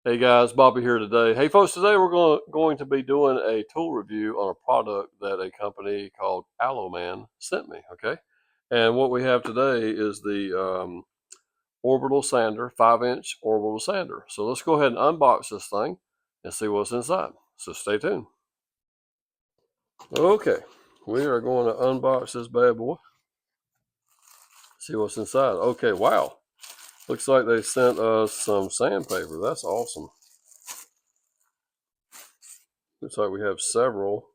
Hey guys, Bobby here today. Hey folks, today we're going to be doing a tool review on a product that a company called AlloyMan sent me, okay? And what we have today is the Orbital sander, 5-inch Orbital sander. So let's go ahead and unbox this thing and see what's inside. So stay tuned. Okay, we are going to unbox this bad boy. See what's inside. Okay, wow. Looks like they sent us some sandpaper. That's awesome. Looks like we have several.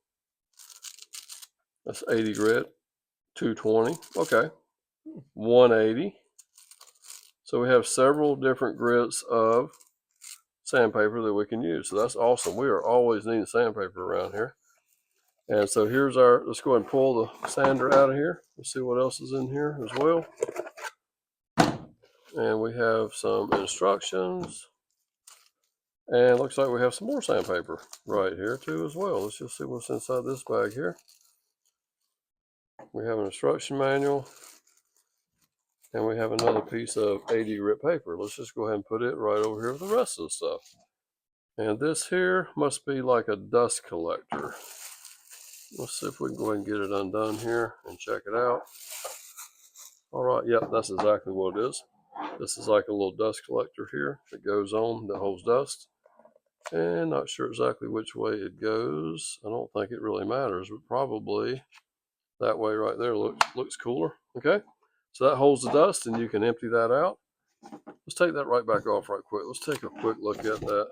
That's 80 grit, 220, okay, 180. So we have several different grits of sandpaper that we can use. So that's awesome. We are always needing sandpaper around here. And so here's let's go ahead and pull the sander out of here. Let's see what else is in here as well. And we have some instructions. And looks like we have some more sandpaper right here too as well. Let's just see what's inside this bag here. We have an instruction manual. And we have another piece of 80 grit paper. Let's just go ahead and put it right over here with the rest of the stuff. And this here must be like a dust collector. Let's see if we can go ahead and get it undone here and check it out. All right, yep, that's exactly what it is. This is like a little dust collector here that goes on that holds dust. And not sure exactly which way it goes. I don't think it really matters, but probably that way right there looks cooler. Okay, so that holds the dust and you can empty that out. Let's take that right back off right quick. Let's take a quick look at that.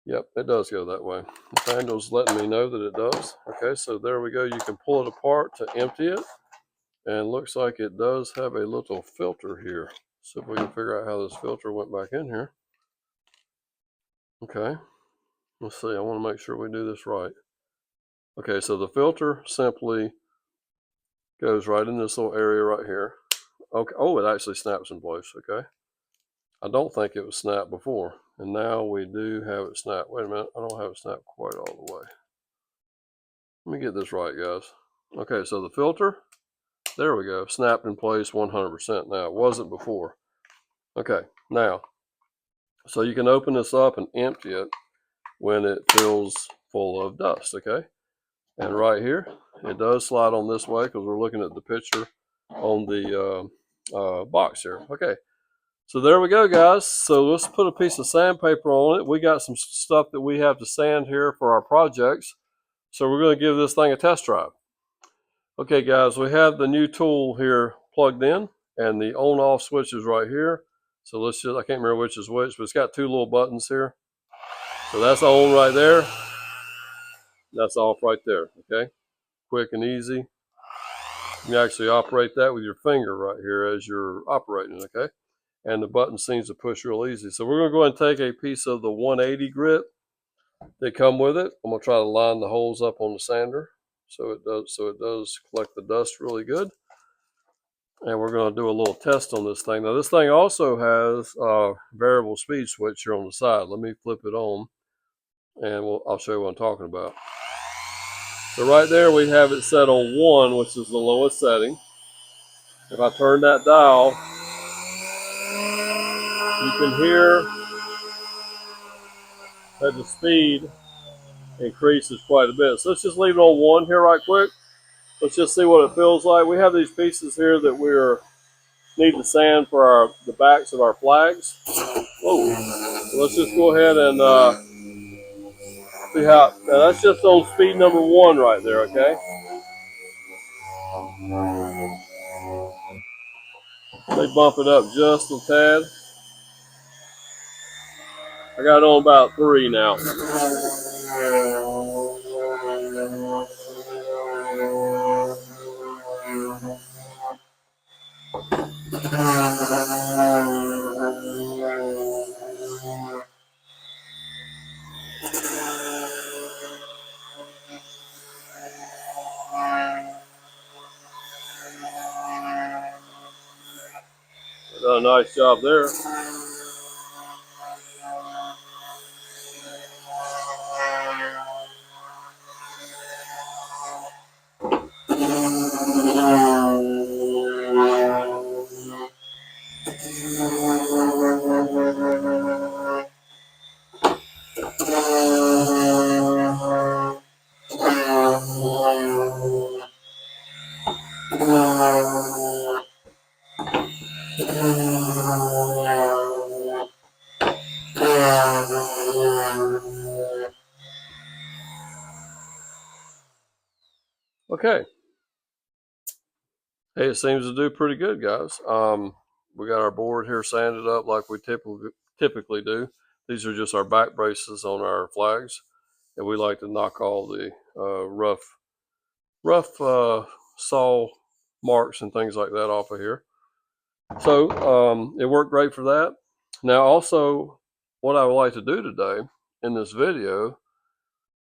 Yep, it does go that way. Nathaniels letting me know that it does. Okay, so there we go. You can pull it apart to empty it. And looks like it does have a little filter here. So if we can figure out how this filter went back in here. Okay, let's see. I want to make sure we do this right. Okay, so the filter simply goes right in this little area right here. Okay, oh, it actually snaps in place, okay. I don't think it was snapped before, and now we do have it snapped. Wait a minute, I don't have it snapped quite all the way. Let me get this right, guys. Okay, so the filter, there we go, snapped in place 100% now. It wasn't before. Okay, now, so you can open this up and empty it when it fills full of dust, okay? And right here, it does slide on this way because we're looking at the picture on the box here. Okay, so there we go, guys. So let's put a piece of sandpaper on it. We got some stuff that we have to sand here for our projects. So we're going to give this thing a test drive. Okay, guys, we have the new tool here plugged in and the on-off switch is right here. So let's just, I can't remember which is which, but it's got two little buttons here. So that's on right there. That's off right there, okay? Quick and easy. You actually operate that with your finger right here as you're operating, okay? And the button seems to push real easy. So we're going to go ahead and take a piece of the 180 grit that come with it. I'm going to try to line the holes up on the sander so it does collect the dust really good. And we're going to do a little test on this thing. Now this thing also has a variable speed switch here on the side. Let me flip it on and I'll show you what I'm talking about. So right there we have it set on 1, which is the lowest setting. If I turn that dial, you can hear that the speed increases quite a bit. So let's just leave it on 1 here right quick. Let's just see what it feels like. We have these pieces here that we're need to sand for the backs of our flags. Whoa. So let's just go ahead and see how, that's just on speed number 1 right there, okay? They bump it up just a tad. I got it on about 3 now. Done a nice job there. Okay. Hey, it seems to do pretty good, guys. We got our board here sanded up like we typically do. These are just our back braces on our flags, and we like to knock all the rough saw marks and things like that off of here. So it worked great for that. Now, also, what I would like to do today in this video,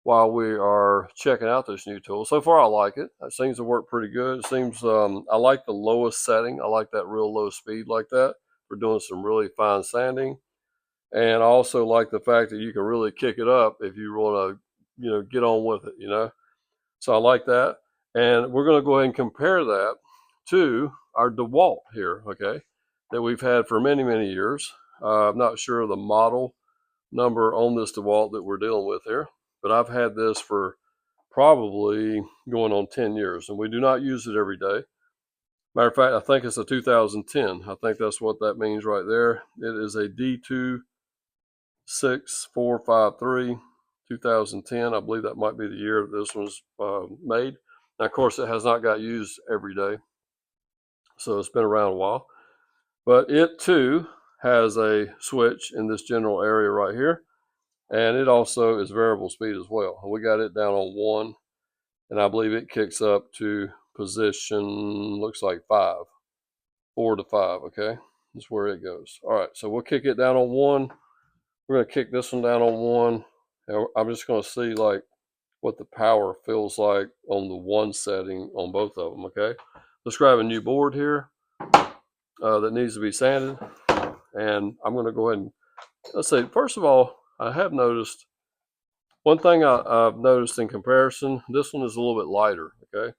while we are checking out this new tool, so far I like it. It seems to work pretty good. It seems I like the lowest setting. I like that real low speed like that for doing some really fine sanding. And I also like the fact that you can really kick it up if you want to, get on with it, So I like that. And we're going to go ahead and compare that to our DeWalt here, okay, that we've had for many, many years. I'm not sure of the model number on this DeWalt that we're dealing with here, but I've had this for probably going on 10 years, and we do not use it every day. Matter of fact, I think it's a 2010. I think that's what that means right there. It is a D26453 2010. I believe that might be the year that this was made. Now, of course, it has not got used every day, so it's been around a while. But it too has a switch in this general area right here, and it also is variable speed as well. We got it down on 1, and I believe it kicks up to position, looks like 5, 4 to 5, okay? That's where it goes. All right, so we'll kick it down on 1. We're going to kick this one down on 1. And I'm just going to see like what the power feels like on the 1 setting on both of them, okay? Let's grab a new board here that needs to be sanded. And I'm going to go ahead and, let's see, first of all, I have noticed, one thing I've noticed in comparison, this one is a little bit lighter, okay?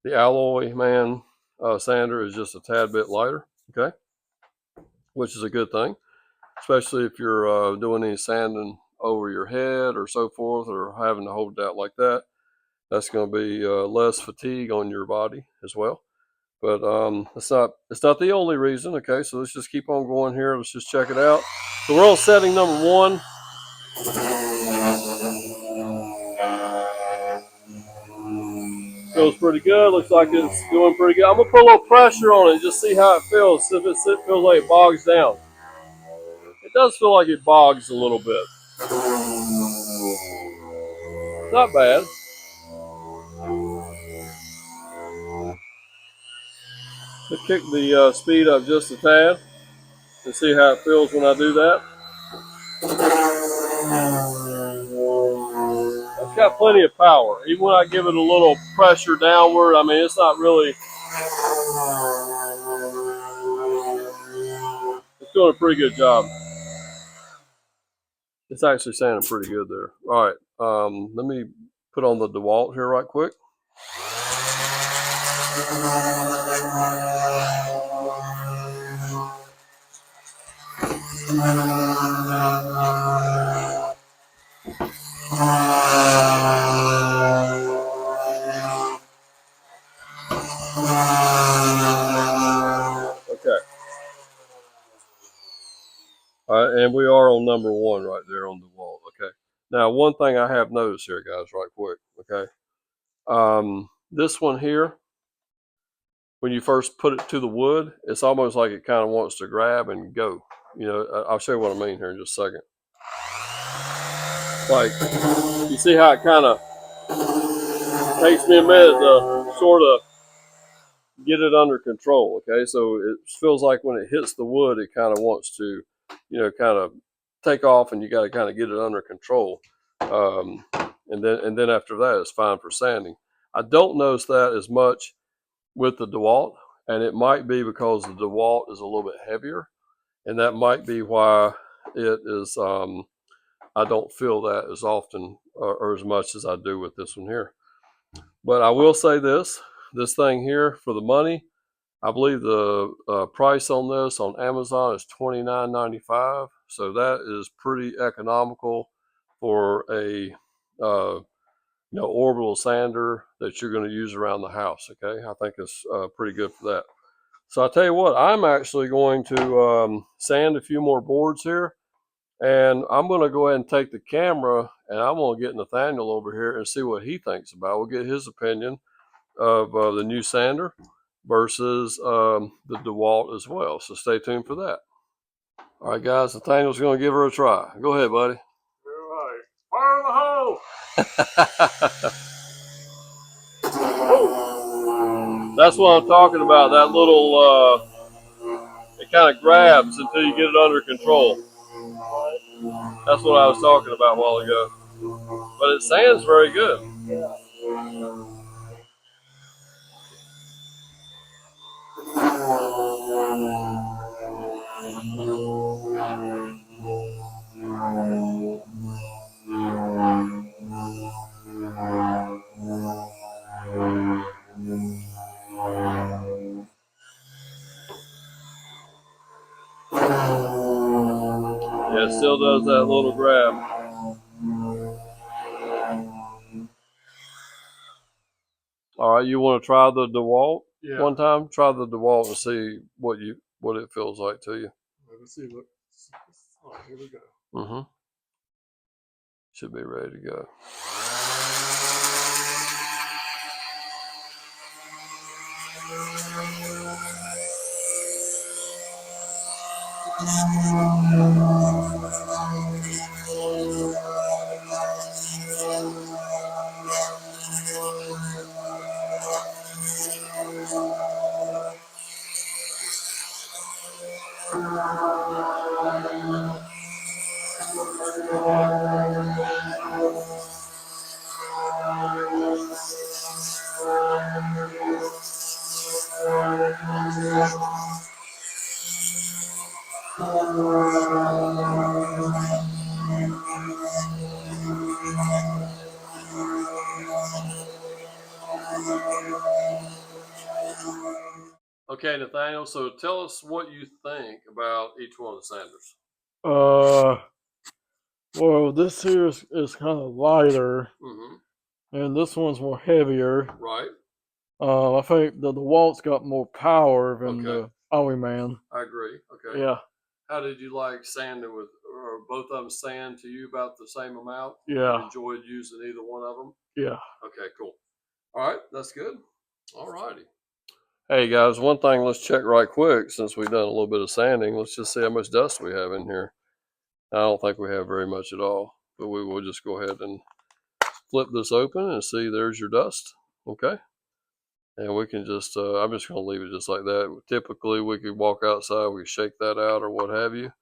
The AlloyMan sander is just a tad bit lighter, okay? Which is a good thing, especially if you're doing any sanding over your head or so forth, or having to hold it out like that. That's going to be less fatigue on your body as well. But it's not the only reason. Okay, so let's just keep on going here. Let's just check it out. So we're on setting number 1. Feels pretty good. Looks like it's doing pretty good. I'm gonna put a little pressure on it and just see how it feels. See if it feels like it bogs down. It does feel like it bogs a little bit. Not bad. Let's kick the speed up just a tad and see how it feels when I do that. It's got plenty of power. Even when I give it a little pressure downward, I mean, it's not really, it's doing a pretty good job. It's actually sounding pretty good there. All right, let me put on the DeWalt here right quick. Okay. All right, and we are on number 1 right there on the wall. Okay. Now, one thing I have noticed here, guys, right quick. Okay. This one here, when you first put it to the wood, it's almost like it kind of wants to grab and go. I'll show you what I mean here in just a second. Like, you see how it kind of takes me a minute to sort of get it under control. Okay, so it feels like when it hits the wood, it kind of wants to, kind of take off, and you got to kind of get it under control. And then after that, it's fine for sanding. I don't notice that as much with the DeWalt, and it might be because the DeWalt is a little bit heavier, and that might be why it is. I don't feel that as often or as much as I do with this one here. But I will say this thing here, for the money, I believe the price on this on Amazon is $29.95. So that is pretty economical for a orbital sander that you're going to use around the house. Okay, I think it's pretty good for that. So I'll tell you what, I'm actually going to sand a few more boards here, And I'm going to go ahead and take the camera, and I'm going to get Nathaniel over here and see what he thinks about it. We'll get his opinion of the new sander versus the DeWalt as well. So stay tuned for that. All right, guys, Nathaniel's going to give her a try. Go ahead, buddy. All right. Fire in the hole! That's what I'm talking about. That little, it kind of grabs until you get it under control. That's what I was talking about a while ago. But it sands very good. Yeah. Yeah, it still does that little grab. All right, you want to try the DeWalt one time? Try the DeWalt and see what it feels like to you. Let's see. Look. All right, here we go. Mm-hmm. Should be ready to go. Okay, Nathaniel, so tell us what you think about each one of the sanders. Well, this here is kind of lighter, and this one's more heavier. Right. I think the DeWalt's got more power than the AlloyMan. I agree. Okay. Yeah. How did you like sanding with, or both of them sand to you about the same amount? Yeah. You enjoyed using either one of them? Yeah. Okay, cool. All right, that's good. All righty. Hey guys, one thing, let's check right quick since we've done a little bit of sanding. Let's just see how much dust we have in here. I don't think we have very much at all, but we will just go ahead and flip this open and see there's your dust. Okay. And we can just, I'm just going to leave it just like that. Typically, we could walk outside, we could shake that out or what have you.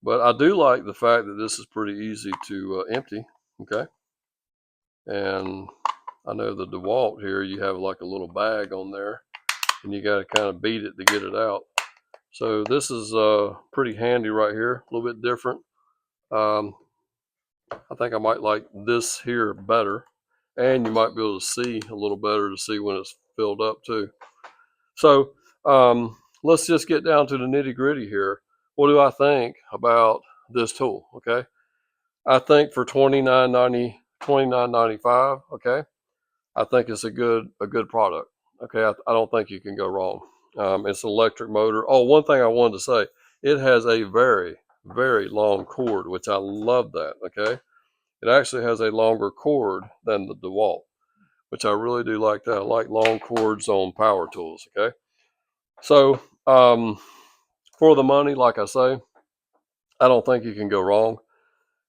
But I do like the fact that this is pretty easy to empty. Okay. And I know the DeWalt here, you have like a little bag on there and you got to kind of beat it to get it out. So this is pretty handy right here, a little bit different. I think I might like this here better, and you might be able to see a little better to see when it's filled up too. So let's just get down to the nitty gritty here. What do I think about this tool? Okay, I think for $29.95, okay, I think it's a good product. Okay, I don't think you can go wrong. It's an electric motor. Oh, one thing I wanted to say, it has a very, very long cord, which I love that. Okay, it actually has a longer cord than the DeWalt, which I really do like that. I like long cords on power tools. Okay, so for the money, like I say, I don't think you can go wrong.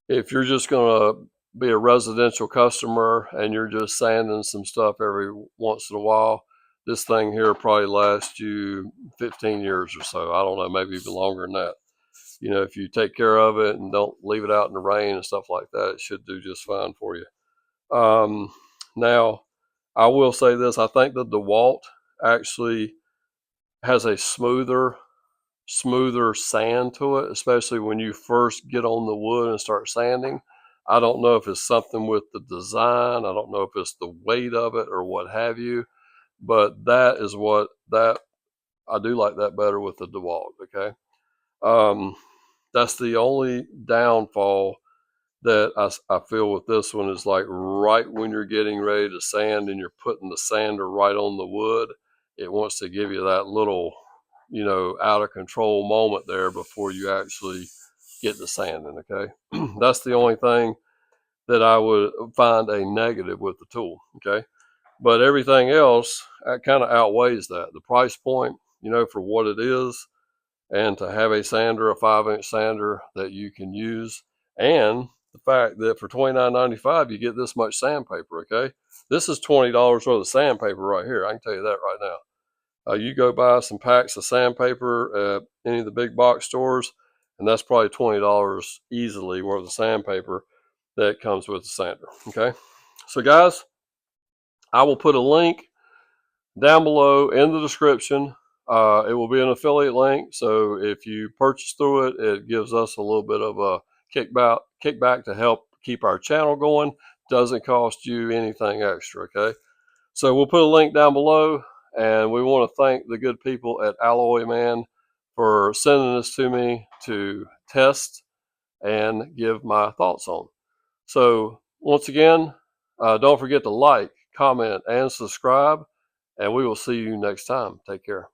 If you're just going to be a residential customer and you're just sanding some stuff every once in a while, this thing here probably lasts you 15 years or so. I don't know, maybe even longer than that. You know, if you take care of it and don't leave it out in the rain and stuff like that, it should do just fine for you. Now, I will say this. I think the DeWalt actually has a smoother sand to it, especially when you first get on the wood and start sanding. I don't know if it's something with the design. I don't know if it's the weight of it or what have you, but that is what I do like that better with the DeWalt. Okay. That's the only downfall that I feel with this one is like right when you're getting ready to sand and you're putting the sander right on the wood, it wants to give you that little, out of control moment there before you actually get the sanding, okay? That's the only thing that I would find a negative with the tool, okay? But everything else kind of outweighs that. The price point, you know, for what it is, and to have a sander, a 5-inch sander that you can use, and the fact that for $29.95 you get this much sandpaper, okay? This is $20 worth of sandpaper right here. I can tell you that right now. You go buy some packs of sandpaper at any of the big box stores, and that's probably $20 easily worth of sandpaper that comes with the sander, okay? So guys, I will put a link down below in the description. It will be an affiliate link, so if you purchase through it, it gives us a little bit of a kickback to help keep our channel going. Doesn't cost you anything extra, okay? So we'll put a link down below, and we want to thank the good people at AlloyMan for sending this to me to test and give my thoughts on. So once again, don't forget to like, comment, and subscribe, and we will see you next time. Take care.